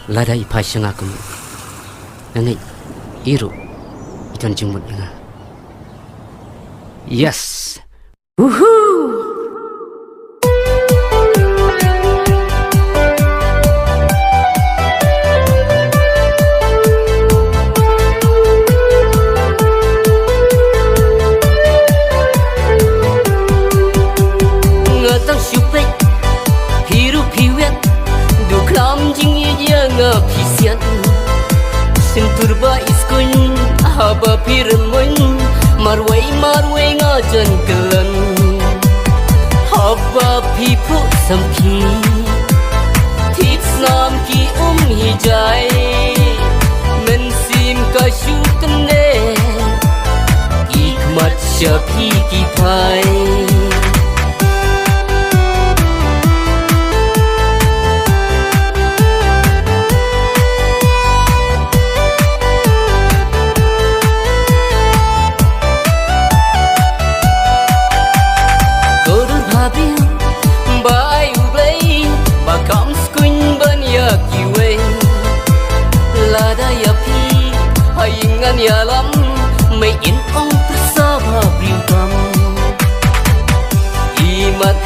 lada ipai shangakum nangai iru iton jingmut nga yes woohoo ngatang syupek hirup hiwet du klam jingi nga pisian senturba iskun haba pirmun marwai ngajan kelan haba pipu samki tips nam ki hijai mensim kasyukan ne ikmat syapi ki pai yalam may inong bersama berimbang imat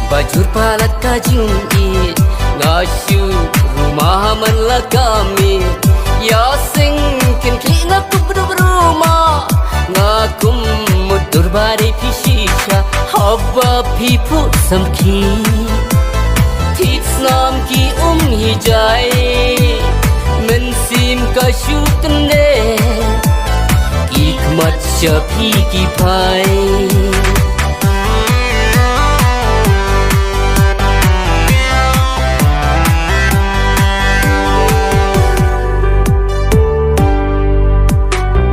bajur palat kajing it ngasu rumah manla kami ya sing kin ki ngaku berumah ngakum mudur bari pisisha haba pipu samki tits nam ki hijai mensim kasyukan ne ikmat syapi ki pai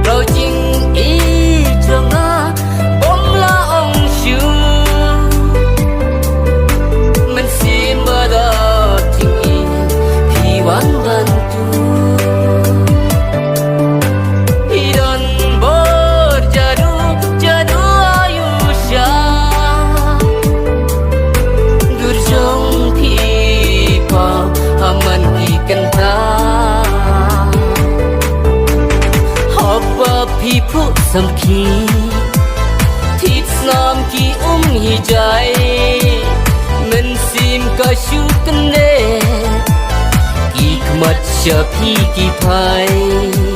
rau jing i jonga bom la ong shu mensim bada tinggi piwan bantu pipu samki tips nam ki hijai mensim kasyukan ne ikmat syapi ki pai